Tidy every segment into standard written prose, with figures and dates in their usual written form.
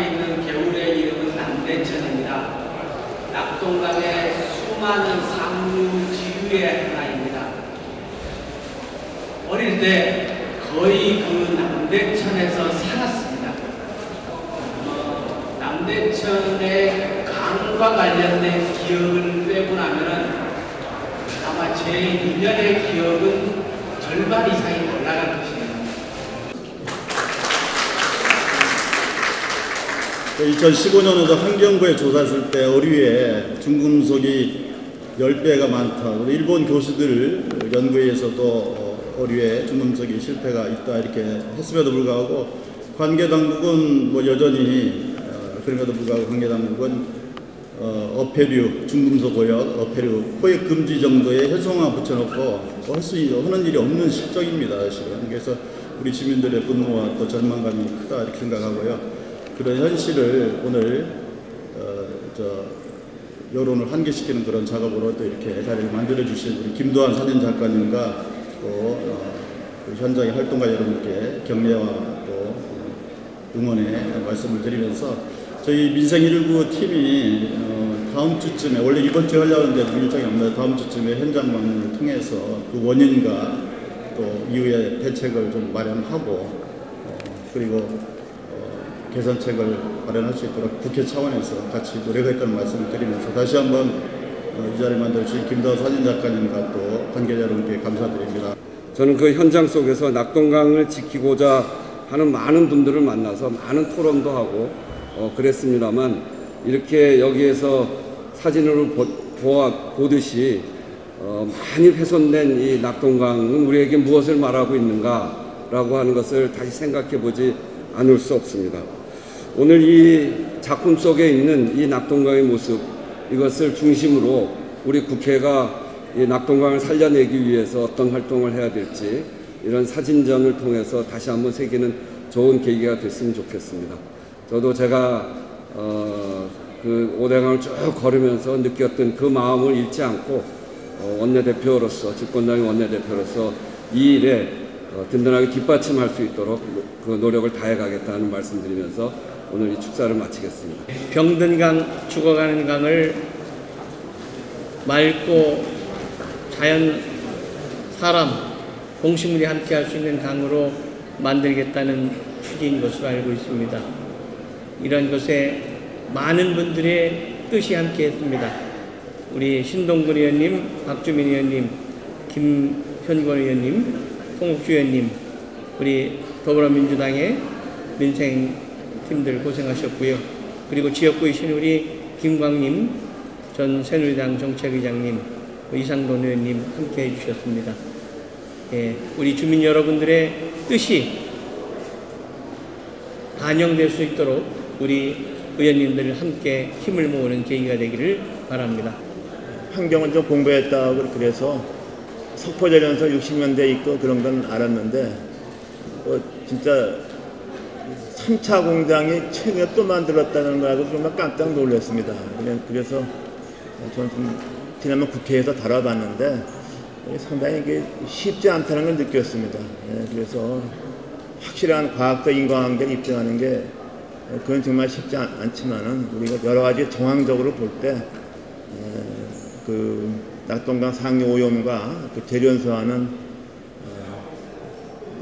있는 개울의 이름은 남대천입니다. 낙동강의 수많은 상류 지류의 하나입니다. 어릴 때 거의 그 남대천에서 살았습니다. 남대천의 강과 관련된 기억을 빼고 나면은 아마 제 1년의 기억은 절반 이상이 올라갈 것입니다. 2015년에도 환경부에 조사했을 때 어류에 중금속이 10배가 많다. 일본 교수들 연구에서도 어류에 중금속이 실패가 있다 이렇게 했음에도 불구하고 관계당국은 뭐 여전히 그럼에도 불구하고 관계당국은 어패류, 중금속 오염, 어패류, 포획 금지 정도의 해송화 붙여놓고 하는 일이 없는 실정입니다. 실은. 그래서 우리 주민들의 분노와 또 절망감이 크다 이렇게 생각하고요. 그런 현실을 오늘 여론을 환기시키는 그런 작업으로 또 이렇게 자리를 만들어 주신 우리 김도환 사진 작가님과 또 현장의 활동가 여러분께 격려와 또 응원의 말씀을 드리면서 저희 민생119 팀이 다음 주쯤에 원래 이번 주에 하려고 하는데 일정이 없는데 다음 주쯤에 현장 방문을 통해서 그 원인과 또 이후의 대책을 좀 마련하고 그리고 개선책을 마련할 수 있도록 국회 차원에서 같이 노력했다는 말씀을 드리면서 다시 한번 이 자리를 만들어주신 김도환 사진 작가님과 또 관계자 여러분께 감사드립니다. 저는 그 현장 속에서 낙동강을 지키고자 하는 많은 분들을 만나서 많은 토론도 하고 그랬습니다만 이렇게 여기에서 사진으로 보듯이 많이 훼손된 이 낙동강은 우리에게 무엇을 말하고 있는가라고 하는 것을 다시 생각해 보지 않을 수 없습니다. 오늘 이 작품 속에 있는 이 낙동강의 모습 이것을 중심으로 우리 국회가 이 낙동강을 살려내기 위해서 어떤 활동을 해야 될지 이런 사진전을 통해서 다시 한번 새기는 좋은 계기가 됐으면 좋겠습니다. 저도 제가 그 오대강을 쭉 걸으면서 느꼈던 그 마음을 잃지 않고 원내대표로서 집권당의 원내대표로서 이 일에 든든하게 뒷받침할 수 있도록 그 노력을 다해가겠다는 말씀드리면서 오늘 이 축사를 마치겠습니다. 병든 강, 죽어가는 강을 맑고 자연, 사람, 동식물이 함께 할 수 있는 강으로 만들겠다는 취지인 것으로 알고 있습니다. 이런 것에 많은 분들의 뜻이 함께 했습니다. 우리 신동근 의원님, 박주민 의원님, 김현권 의원님, 송옥주 의원님, 우리 더불어민주당의 민생팀들 고생하셨고요. 그리고 지역구이신 우리 김광님 전 새누리당 정책의장님, 이상돈 의원님 함께 해주셨습니다. 예, 우리 주민 여러분들의 뜻이 반영될 수 있도록 우리 의원님들 함께 힘을 모으는 계기가 되기를 바랍니다. 환경은 좀 공부했다고 그래서 석포재련소 60년대 있고 그런 건 알았는데 진짜 3차 공장이 최근에 또 만들었다는 거라고 정말 깜짝 놀랐습니다. 그래서 저는 좀 지난번 국회에서 다뤄봤는데 상당히 이게 쉽지 않다는 걸 느꼈습니다. 그래서 확실한 과학적 인과관계를 입증하는 게 그건 정말 쉽지 않지만은 우리가 여러 가지 정황적으로 볼 때 그 낙동강 상류 오염과 그 재련소와는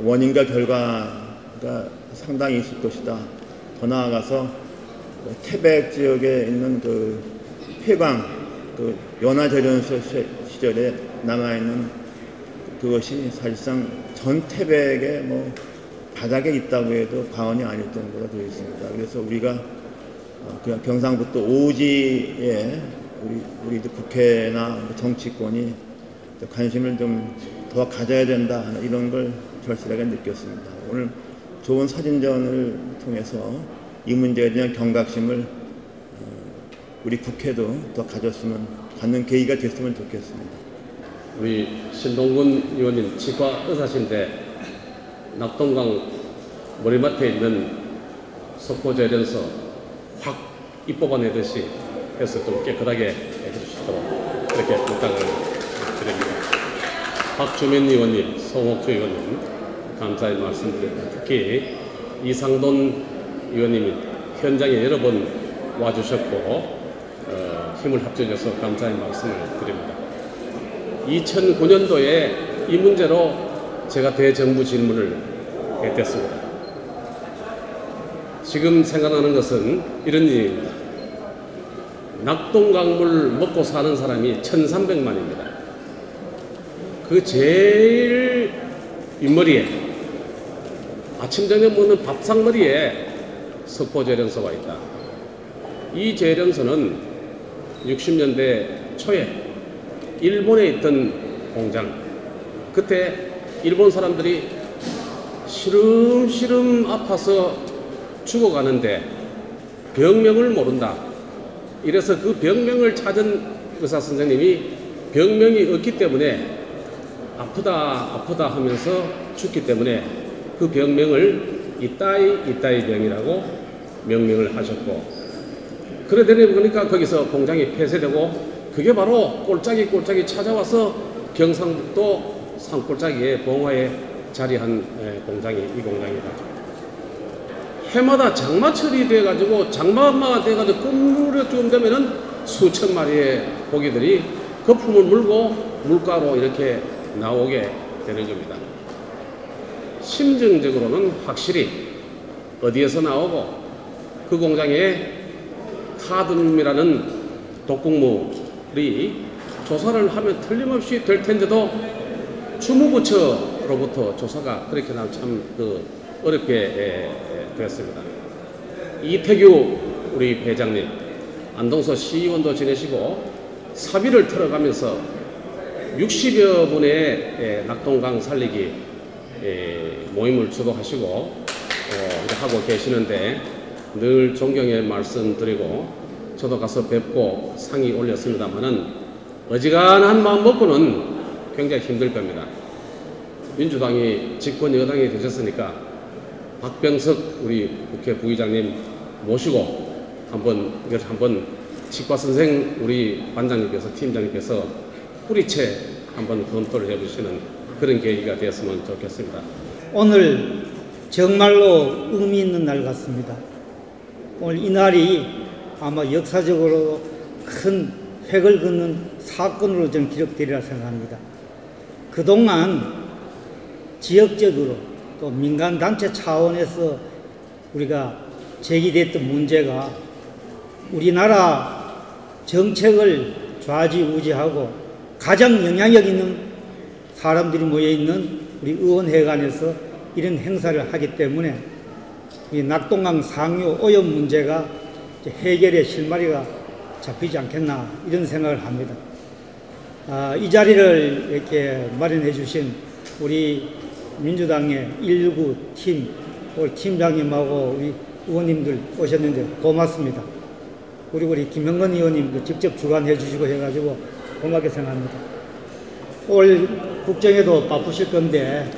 원인과 결과가 상당히 있을 것이다. 더 나아가서 태백 지역에 있는 그 폐광, 그 연화재련소 시절에 남아있는 그것이 사실상 전 태백의 뭐 바닥에 있다고 해도 과언이 아닐 정도가 되어 있습니다. 그래서 우리가 그냥 경상북도 오지에 우리 국회나 정치권이 관심을 좀 더 가져야 된다 이런 걸 절실하게 느꼈습니다. 오늘 좋은 사진전을 통해서 이 문제에 대한 경각심을 우리 국회도 더 갖는 계기가 됐으면 좋겠습니다. 우리 신동근 의원님 치과 의사신데 낙동강 머리맡에 있는 석포재련소 확 입법아내듯이 해서 좀 깨끗하게 해주시도록 그렇게 부탁을 드립니다. 박주민 의원님, 송옥주 의원님 감사의 말씀드립니다. 특히 이상돈 의원님이 현장에 여러 번 와주셨고 힘을 합쳐줘서 감사의 말씀을 드립니다. 2009년도에 이 문제로 제가 대정부 질문을 했습니다. 지금 생각나는 것은 이런 일입니다. 낙동강물 먹고 사는 사람이 1,300만입니다. 그 제일 윗머리에 아침 저녁 먹는 밥상머리에 석포제련소가 있다. 이 제련소는 60년대 초에 일본에 있던 공장, 그때 일본 사람들이 시름시름 아파서 죽어가는데 병명을 모른다. 이래서 그 병명을 찾은 의사 선생님이 병명이 없기 때문에 아프다 하면서 죽기 때문에 그 병명을 이따이 병이라고 명명을 하셨고, 그러다 보니까 거기서 공장이 폐쇄되고, 그게 바로 꼴짝이 찾아와서 경상북도 산골짜기에 봉화에 자리한 공장이 이 공장이다. 해마다 장마철이 돼가지고 장마가 돼가지고 꿀물에쯤 되면은 수천 마리의 고기들이 거품을 물고 물가로 이렇게 나오게 되는 겁니다. 심정적으로는 확실히 어디에서 나오고 그 공장에 카드뮴이라는 독극물이 조사를 하면 틀림없이 될 텐데도 주무부처로부터 조사가 그렇게 나면 참 어렵게 되었습니다. 이태규 우리 회장님, 안동서 시의원도 지내시고 사비를 털어가면서 60여 분의 낙동강 살리기 모임을 주도하시고 하고 계시는데 늘 존경의 말씀드리고 저도 가서 뵙고 상의 올렸습니다만은 어지간한 마음 먹고는 굉장히 힘들 겁니다. 민주당이 집권 여당이 되셨으니까 박병석 우리 국회 부의장님 모시고 한번 치과 선생 우리 반장님께서 팀장님께서 뿌리채 한번 검토를 해보시는 그런 계기가 되었으면 좋겠습니다. 오늘 정말로 의미 있는 날 같습니다. 오늘 이 날이 아마 역사적으로 큰 획을 긋는 사건으로 저는 기록되리라 생각합니다. 그동안 지역적으로 또 민간단체 차원에서 우리가 제기됐던 문제가 우리나라 정책을 좌지우지하고 가장 영향력 있는 사람들이 모여있는 우리 의원회관에서 이런 행사를 하기 때문에 이 낙동강 상류 오염 문제가 해결의 실마리가 잡히지 않겠나 이런 생각을 합니다. 이 자리를 이렇게 마련해 주신 우리 민주당의 119 팀, 우리 팀장님하고 우리 의원님들 오셨는데 고맙습니다. 그리고 우리 김영건 의원님도 직접 주관해 주시고 해가지고 고맙게 생각합니다. 올 국정에도 바쁘실 건데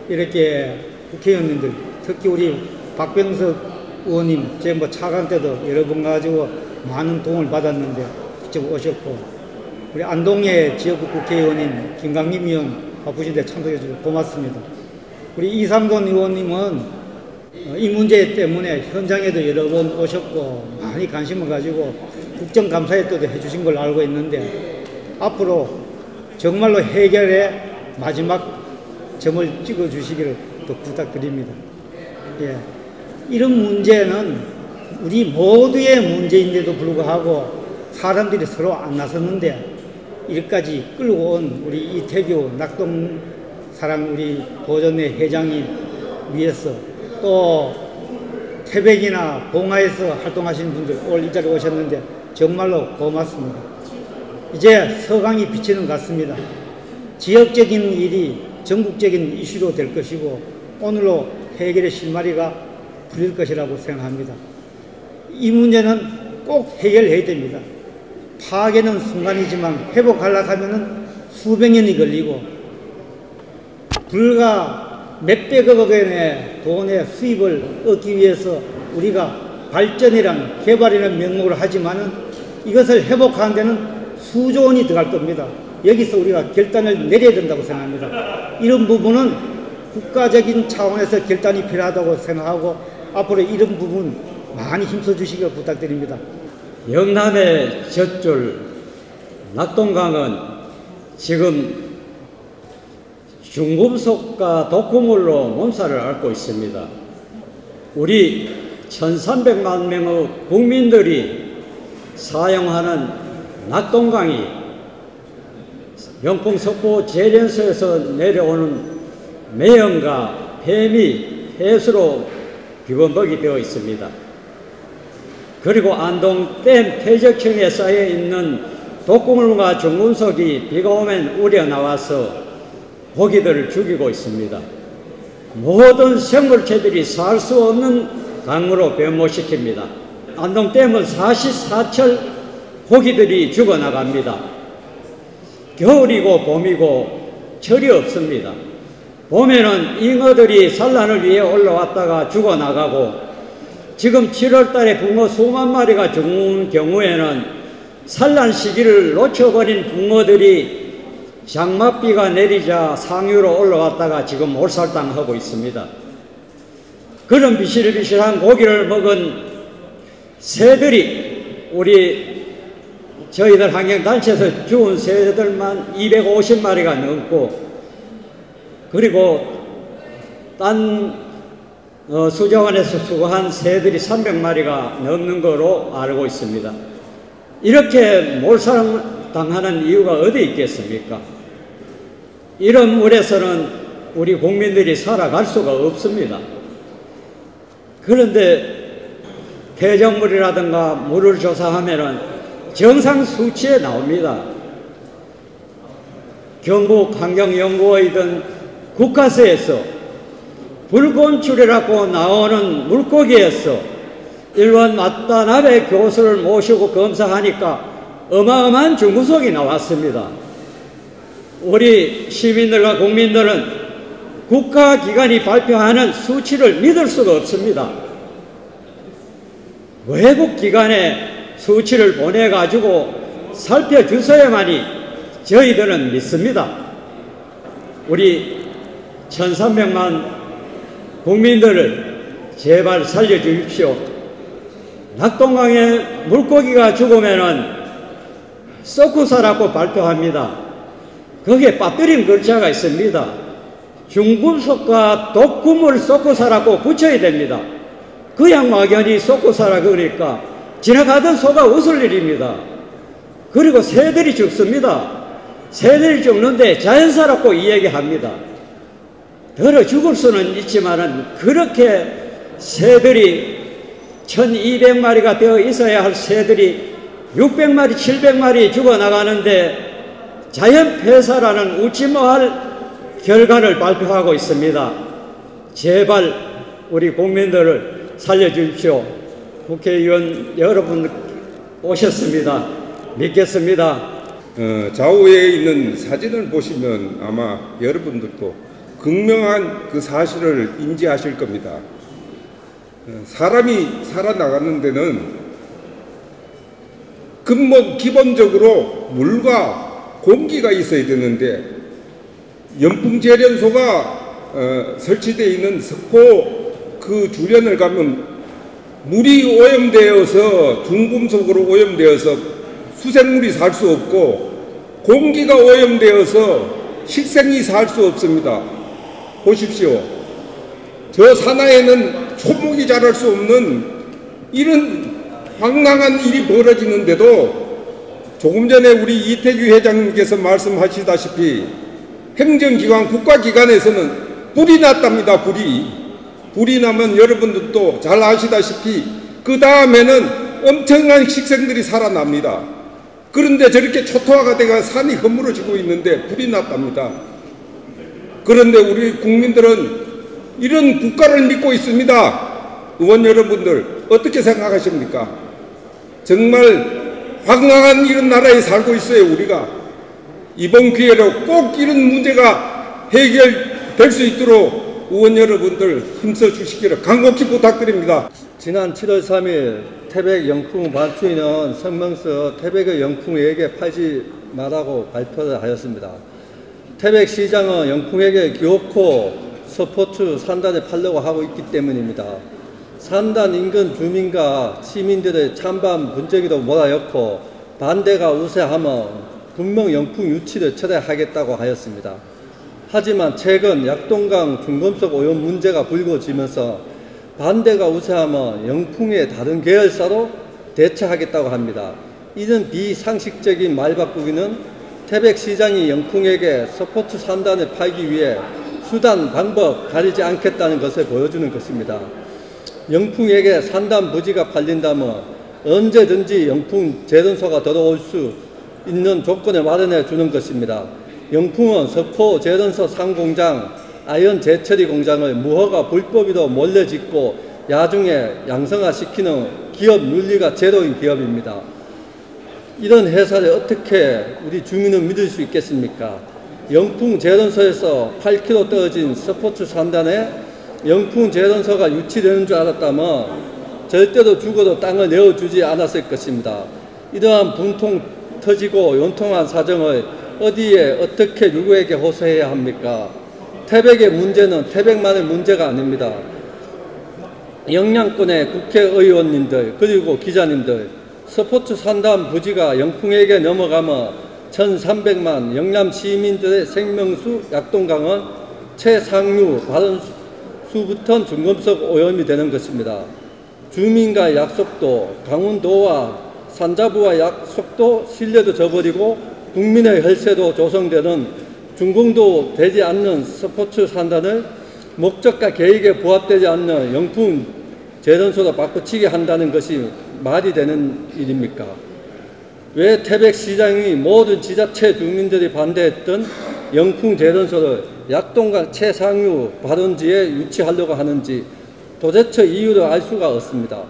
이렇게 국회의원님들, 특히 우리 박병석 의원님, 제 차관 때도 여러 번 가지고 많은 도움을 받았는데 직접 오셨고, 우리 안동의 지역구 국회의원님 김강림 의원 바쁘신데 참석해 주셔서 고맙습니다. 우리 이상돈 의원님은 이 문제 때문에 현장에도 여러 번 오셨고 많이 관심을 가지고 국정감사에 또 해주신 걸 알고 있는데 앞으로 정말로 해결의 마지막 점을 찍어 주시기를 또 부탁드립니다. 예. 이런 문제는 우리 모두의 문제인데도 불구하고 사람들이 서로 안 나섰는데 이렇게까지 끌고 온 우리 이태규 낙동사랑 우리 보존회 회장님 위해서 또 태백이나 봉화에서 활동하시는 분들 오늘 이 자리에 오셨는데 정말로 고맙습니다. 이제 서강이 비치는 것 같습니다. 지역적인 일이 전국적인 이슈로 될 것이고 오늘로 해결의 실마리가 풀릴 것이라고 생각합니다. 이 문제는 꼭 해결해야 됩니다. 파괴는 순간이지만 회복하려고 하면은 수백 년이 걸리고 불과 몇백억 원의 돈의 수입을 얻기 위해서 우리가 발전이란 개발이라는 명목으로 하지만은 이것을 회복하는 데는 수조 원이 들어갈 겁니다. 여기서 우리가 결단을 내려야 된다고 생각합니다. 이런 부분은 국가적인 차원에서 결단이 필요하다고 생각하고 앞으로 이런 부분 많이 힘써 주시길 부탁드립니다. 영남의 젖줄 낙동강은 지금 중금속과 독극물로 몸살을 앓고 있습니다. 우리 1300만 명의 국민들이 사용하는 낙동강이 영풍 석포 제련소에서 내려오는 매연과 폐미, 폐수로 비범벅이 되어 있습니다. 그리고 안동댐 퇴적층에 쌓여 있는 독극물과 중금속이 비가 오면 우려 나와서 고기들을 죽이고 있습니다. 모든 생물체들이 살 수 없는 강으로 변모시킵니다. 안동댐은 사시사철 고기들이 죽어나갑니다. 겨울이고 봄이고 철이 없습니다. 봄에는 잉어들이 산란을 위해 올라왔다가 죽어나가고 지금 7월 달에 붕어 수만 마리가 죽는 경우에는 산란 시기를 놓쳐버린 붕어들이 장맛비가 내리자 상류로 올라왔다가 지금 몰살당하고 있습니다. 그런 비실비실한 고기를 먹은 새들이 저희들 환경단체에서 죽은 새들만 250마리가 넘고 그리고 딴 수자원에서 수거한 새들이 300마리가 넘는 거로 알고 있습니다. 이렇게 몰살당하는 이유가 어디 있겠습니까? 이런 물에서는 우리 국민들이 살아갈 수가 없습니다. 그런데 폐적물이라든가 물을 조사하면은 정상 수치에 나옵니다. 경북 환경연구원이든 국가서에서 불검출이라고 나오는 물고기에서 일본 마타나베 교수를 모시고 검사하니까 어마어마한 중금속이 나왔습니다. 우리 시민들과 국민들은 국가기관이 발표하는 수치를 믿을 수가 없습니다. 외국 기관에 수치를 보내가지고 살펴주셔야만이 저희들은 믿습니다. 우리 1300만 국민들을 제발 살려주십시오. 낙동강에 물고기가 죽으면은 썩구사라고 발표합니다. 거기에 빠뜨린 글자가 있습니다. 중금속과 독극물 썩구사라고 붙여야 됩니다. 그냥 막연히 썩구사라 그러니까 지나가던 소가 웃을 일입니다. 그리고 새들이 죽습니다. 새들이 죽는데 자연사라고 이야기합니다. 더러 죽을 수는 있지만은 그렇게 새들이 1200마리가 되어 있어야 할 새들이 600마리, 700마리 죽어나가는데 자연 폐사라는 웃지 못할 결과를 발표하고 있습니다. 제발 우리 국민들을 살려주십시오. 국회의원 여러분 오셨습니다. 믿겠습니다. 좌우에 있는 사진을 보시면 아마 여러분들도 극명한 그 사실을 인지하실 겁니다. 사람이 살아나가는 데는 기본적으로 물과 공기가 있어야 되는데 연풍제련소가 설치되어 있는 석포 그 주변을 가면 물이 오염되어서 중금속으로 오염되어서 수생물이 살 수 없고 공기가 오염되어서 식생이 살 수 없습니다. 보십시오. 저 산하에는 초목이 자랄 수 없는 이런 황당한 일이 벌어지는데도 조금 전에 우리 이태규 회장님께서 말씀하시다시피 행정기관, 국가기관에서는 불이 났답니다. 불이 나면 여러분들도 잘 아시다시피 그 다음에는 엄청난 식생들이 살아납니다. 그런데 저렇게 초토화가 되가 산이 허물어지고 있는데 불이 났답니다. 그런데 우리 국민들은 이런 국가를 믿고 있습니다. 의원 여러분들 어떻게 생각하십니까? 정말 황당한 이런 나라에 살고 있어요. 우리가 이번 기회로 꼭 이런 문제가 해결될 수 있도록 의원 여러분들 힘써 주시기를 간곡히 부탁드립니다. 지난 7월 3일 태백 영풍 발주인은 성명서 태백의 영풍에게 팔지 말라고 발표를 하였습니다. 태백시장은 영풍에게 교코 스포츠 산단을 팔려고 하고 있기 때문입니다. 산단 인근 주민과 시민들의 찬반 분쟁에도 몰아였고 반대가 우세하면 분명 영풍 유치를 철회하겠다고 하였습니다. 하지만 최근 약동강 중금속 오염 문제가 불거지면서 반대가 우세하면 영풍의 다른 계열사로 대처하겠다고 합니다. 이런 비상식적인 말 바꾸기는 태백시장이 영풍에게 스포츠 산단을 팔기 위해 수단, 방법 가리지 않겠다는 것을 보여주는 것입니다. 영풍에게 산단 부지가 팔린다면 언제든지 영풍 제련소가 들어올 수 있는 조건을 마련해 주는 것입니다. 영풍은 석포 제련소 상공장, 아연 재처리 공장을 무허가 불법으로 몰래 짓고 야중에 양성화시키는 기업 윤리가 제로인 기업입니다. 이런 회사를 어떻게 우리 주민은 믿을 수 있겠습니까? 영풍 제련소에서 8km 떨어진 스포츠 산단에 영풍 제련소가 유치되는 줄 알았다면 절대로 죽어도 땅을 내어주지 않았을 것입니다. 이러한 분통 터지고 연통한 사정을 어디에 어떻게 누구에게 호소해야 합니까? 태백의 문제는 태백만의 문제가 아닙니다. 영양권의 국회의원님들 그리고 기자님들 스포츠 산단 부지가 영풍에게 넘어가면 1300만 영남 시민들의 생명수 약동강은 최상류 발원수부터 중금속 오염이 되는 것입니다. 주민과의 약속도 강원도와 산자부와 약속도 신뢰도 저버리고 국민의 혈세도 조성되는 준공도 되지 않는 스포츠 산단을 목적과 계획에 부합되지 않는 영풍 제련소로 바꾸치게 한다는 것이 말이 되는 일입니까? 왜 태백시장이 모든 지자체 주민들이 반대했던 영풍 제련소를 약동강 최상류 발원지에 유치하려고 하는지 도대체 이유를 알 수가 없습니다.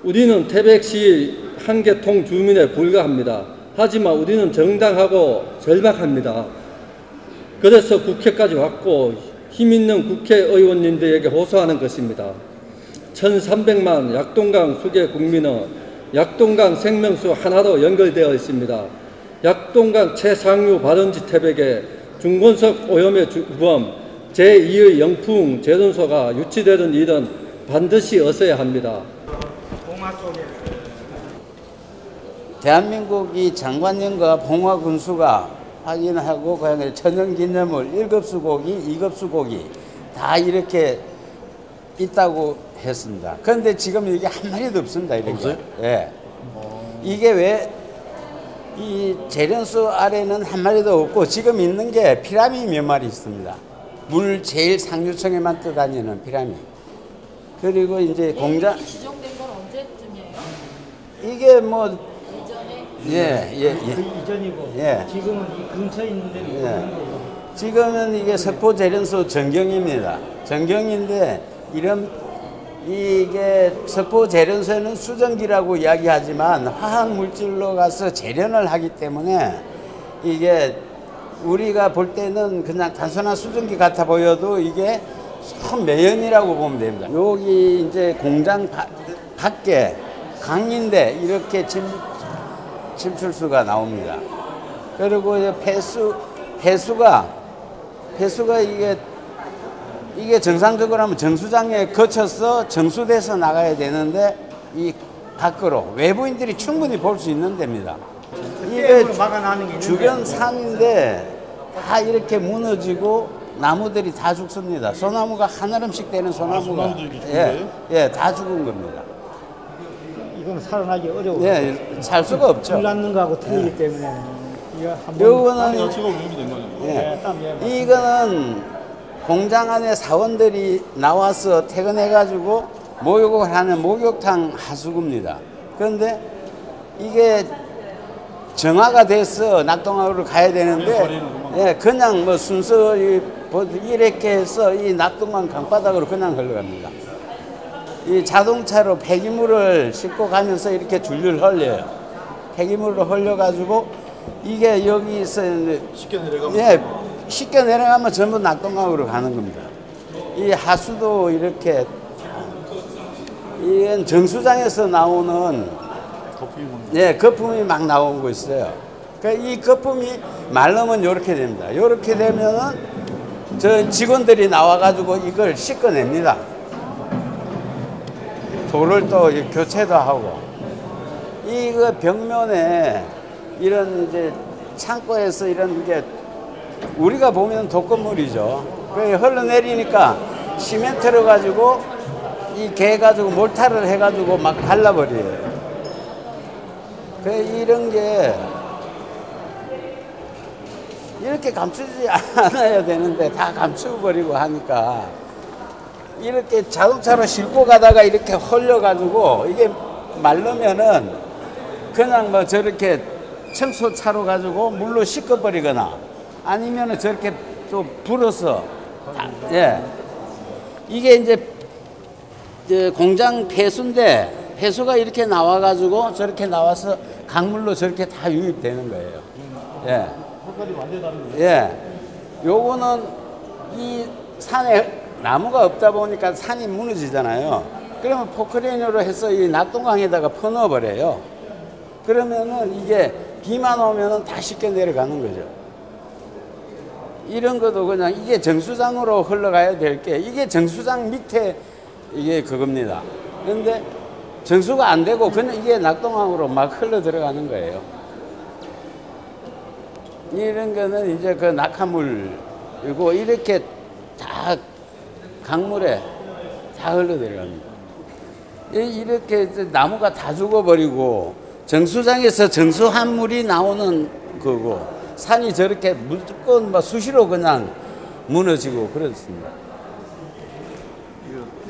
우리는 태백시 한계통 주민에 불과합니다. 하지만 우리는 정당하고 절박합니다. 그래서 국회까지 왔고 힘있는 국회의원님들에게 호소하는 것입니다. 1300만 약동강 수계 국민은 약동강 생명수 하나로 연결되어 있습니다. 약동강 최상류 발원지 태백에 중금속 오염의 주범 제2의 영풍 제련소가 유치되는 일은 반드시 없어야 합니다. 대한민국이 장관님과 봉화 군수가 확인하고 그냥 천연기념물 1급수 고기, 2급수 고기 다 이렇게 있다고 했습니다. 그런데 지금 이게 한 마리도 없습니다. 이렇게. 없어요? 예. 이게 왜 이 제련소 아래는 한 마리도 없고 지금 있는 게 피라미 몇 마리 있습니다. 물 제일 상류층에만 떠다니는 피라미. 그리고 이제 공장 지정된 건 언제쯤이에요? 이게 뭐 이전에 그 이전이고 예. 지금은 이 근처에 있는 데는 예. 지금은 이게 석포 제련소 전경입니다. 전경인데 이게 석포 제련소에는 수정기라고 이야기하지만 화학 물질로 가서 제련을 하기 때문에 이게 우리가 볼 때는 그냥 단순한 수증기 같아 보여도 이게 매연이라고 보면 됩니다. 여기 이제 공장 밖에 강인데 이렇게 침출수가 나옵니다. 그리고 이제 폐수가 이게 정상적으로 하면 정수장에 거쳐서 정수돼서 나가야 되는데 이 밖으로 외부인들이 충분히 볼 수 있는 데입니다. 이게 주변 산인데 다 이렇게 무너지고 나무들이 다 죽습니다. 소나무가 한아름씩 되는 소나무가 다 죽은 겁니다. 이건 살아나기 어려워요. 예, 살 수가 없죠. 불 낳는 거하고 틀리기 때문에 이거는 이거는 공장 안에 사원들이 나와서 퇴근해가지고 목욕을 하는 목욕탕 하수구입니다. 그런데 이게 정화가 돼서 낙동강으로 가야 되는데 그냥 뭐 순서 이렇게 해서 이 낙동강 강바닥으로 그냥 흘러갑니다. 이 자동차로 폐기물을 싣고 가면서 이렇게 줄줄 흘려요. 폐기물로 흘려가지고 이게 여기서 쉽게 내려가면 전부 낙동강으로 가는 겁니다. 이 하수도 이렇게 이건 정수장에서 나오는 거품이 막 나오고 있어요. 그러니까 이 거품이 마르면 이렇게 됩니다. 이렇게 되면은 저 직원들이 나와가지고 이걸 씻어냅니다. 돌을 또 교체도 하고 이거 벽면에 이런 이제 창고에서 이런 게 우리가 보면 독건물이죠. 그게 흘러내리니까 시멘트를 가지고 이 개 가지고 몰타를 해가지고 막 발라버려요. 그 이런 게 이렇게 감추지 않아야 되는데 다 감추버리고 하니까 이렇게 자동차로 싣고 가다가 이렇게 헐려가지고 이게 말르면은 그냥 뭐 저렇게 청소차로 가지고 물로 씻어버리거나 아니면은 저렇게 또 불어서 예 이게 이제 공장 폐수인데 폐수가 이렇게 나와가지고 저렇게 나와서 강물로 저렇게 다 유입되는 거예요. 예. 예. 요거는 이 산에 나무가 없다 보니까 산이 무너지잖아요. 그러면 포크레인으로 해서 이 낙동강에다가 퍼넣어버려요. 그러면은 이게 비만 오면은 다 쉽게 내려가는 거죠. 이런 것도 그냥 이게 정수장으로 흘러가야 될 게 이게 정수장 밑에 이게 그겁니다. 그런데 정수가 안 되고 그냥 이게 낙동강으로 막 흘러 들어가는 거예요. 이런 거는 이제 그 낙하물이고 이렇게 다 강물에 다 흘러 들어갑니다. 이렇게 나무가 다 죽어버리고 정수장에서 정수한 물이 나오는 거고 산이 저렇게 무조건 막 수시로 그냥 무너지고 그렇습니다.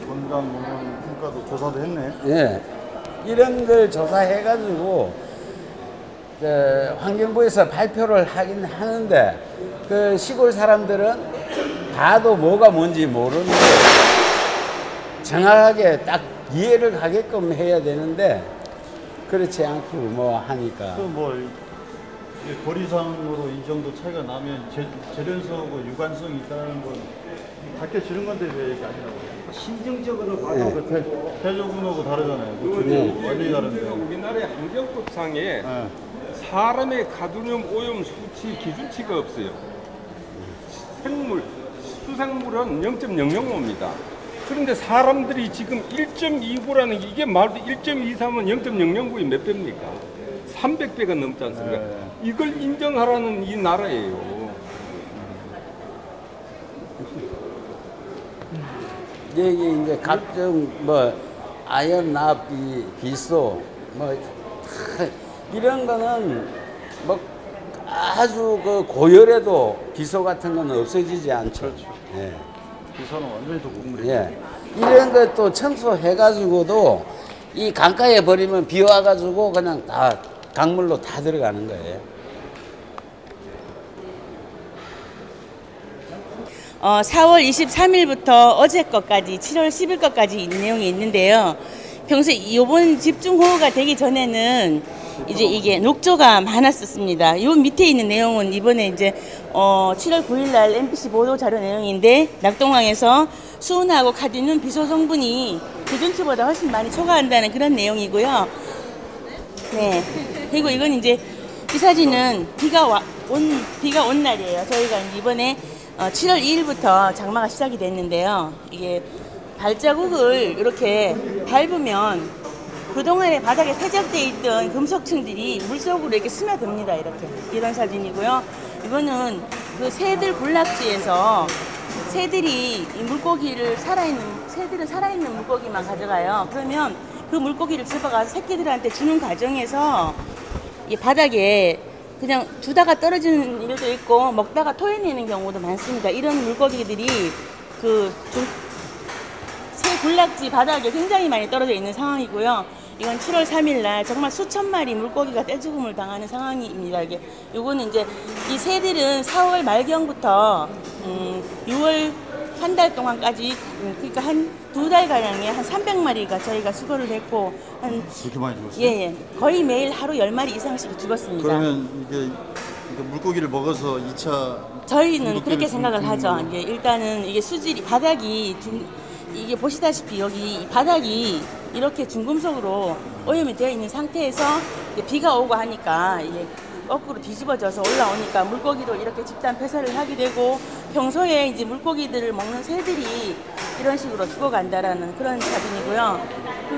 건강 농원 평가도 조사도 했네. 예, 이런 걸 조사해가지고 환경부에서 발표를 하긴 하는데 그 시골 사람들은 봐도 뭐가 뭔지 모르는데 정확하게 딱 이해를 하게끔 해야 되는데 그렇지 않고 뭐 하니까. 거리상으로 이 정도 차이가 나면 재련소하고 유관성이 있다는 건 밝혀지는 건데 왜 이렇게 아니라고? 심정적으로 봐도 대조군하고 다르잖아요. 완전히 다른데. 우리나라의 환경법상에 사람의 가두염 오염 수치 기준치가 없어요. 수생물은 0.005입니다. 그런데 사람들이 지금 1.29라는 게 이게 말도 1.23은 0.009이 몇 배입니까? 300배가 넘지 않습니까? 이걸 인정하라는 이 나라예요. 여기 이제 각종 뭐 아연, 납, 비소 뭐 이런 거는 뭐 아주 그 고열에도 비소 같은 거는 없어지지 않죠. 예. 비소는 완전히 독극물이죠. 예. 이런 것도 청소해가지고도 이 강가에 버리면 비 와가지고 그냥 다 강물로 다 들어가는 거예요. 4월 23일부터 어제 것까지 7월 10일 것까지 이 내용이 있는데요. 평소에 이번 집중호우가 되기 전에는 이제 이게 녹조가 많았었습니다. 요 밑에 있는 내용은 이번에 이제 7월 9일 날 MBC 보도 자료 내용인데 낙동강에서 수은하고 카드뮴 비소 성분이 기준치보다 훨씬 많이 초과한다는 그런 내용이고요. 네. 그리고 이건 이제 이 사진은 비가 온 날이에요. 저희가 이번에 7월 2일부터 장마가 시작이 됐는데요. 이게 발자국을 이렇게 밟으면 그동안에 바닥에 퇴적되어 있던 금속층들이 물속으로 이렇게 스며듭니다. 이렇게. 이런 사진이고요. 이거는 그 새들 군락지에서 새들이 이 물고기를 새들은 살아있는 물고기만 가져가요. 그러면 그 물고기를 집어가서 새끼들한테 주는 과정에서 이 바닥에 그냥 두다가 떨어지는 일도 있고 먹다가 토해내는 경우도 많습니다. 이런 물고기들이 새 군락지 바닥에 굉장히 많이 떨어져 있는 상황이고요. 이건 7월 3일 날 정말 수천 마리 물고기가 떼죽음을 당하는 상황입니다. 요거는 이제 이 새들은 4월 말경부터 6월 한 달 동안까지 그러니까 한 2달가량에 한 300마리가 저희가 수거를 했고 그렇게 많이 죽었어요? 예. 거의 매일 하루 10마리 이상씩 죽었습니다. 그러면 이게 물고기를 먹어서 2차 저희는 그렇게 생각을 하죠. 이게 일단은 이게 수질이 바닥이 이게 보시다시피 여기 이 바닥이 이렇게 중금속으로 오염이 되어 있는 상태에서 비가 오고 하니까 이게 거꾸로 뒤집어져서 올라오니까 물고기로 이렇게 집단 폐사를 하게 되고 평소에 이제 물고기들을 먹는 새들이 이런 식으로 죽어간다라는 그런 사진이고요.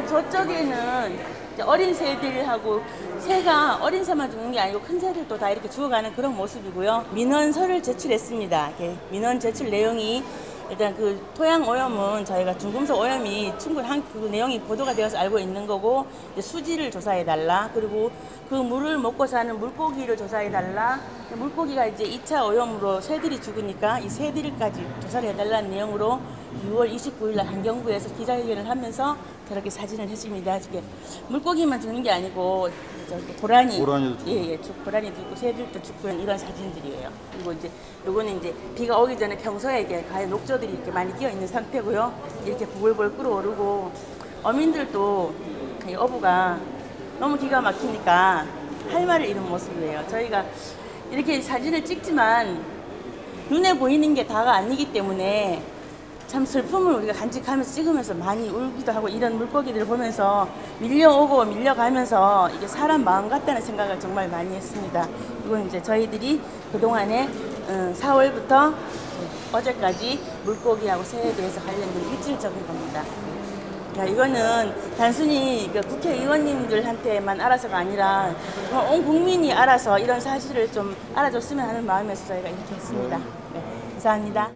그 저쪽에는 이제 어린 새들하고 새가 어린 새만 죽는 게 아니고 큰 새들도 다 이렇게 죽어가는 그런 모습이고요. 민원서를 제출했습니다. 민원 제출 내용이 일단 그 토양 오염은 저희가 중금속 오염이 충분한 그 내용이 보도가 되어서 알고 있는 거고, 이제 수질을 조사해 달라. 그리고 그 물을 먹고 사는 물고기를 조사해 달라. 물고기가 이제 2차 오염으로 새들이 죽으니까 이 새들까지 조사를 해달라는 내용으로 6월 29일 날 환경부에서 기자회견을 하면서 저렇게 사진을 했습니다. 이게 물고기만 죽는 게 아니고 도라니도 죽고, 도라니도 죽고 새들도 죽고 이런 사진들이에요. 그리고 이제 요거는 이제 비가 오기 전에 평소에 이게 과연 녹조들이 이렇게 많이 끼어 있는 상태고요. 이렇게 부글부글 끓어오르고 어민들도 이 어부가 너무 기가 막히니까 할 말을 잃은 모습이에요. 저희가 이렇게 사진을 찍지만 눈에 보이는 게 다가 아니기 때문에 참 슬픔을 우리가 간직하면서 찍으면서 많이 울기도 하고, 이런 물고기들을 보면서 밀려오고 밀려가면서 이게 사람 마음 같다는 생각을 정말 많이 했습니다. 이건 이제 저희들이 그동안에 4월부터 어제까지 물고기하고 새에 대해서 관련된 일지를 적은 겁니다. 이거는 단순히 국회의원님들한테만 알아서가 아니라 온 국민이 알아서 이런 사실을 좀 알아줬으면 하는 마음에서 저희가 이렇게 했습니다. 네, 감사합니다.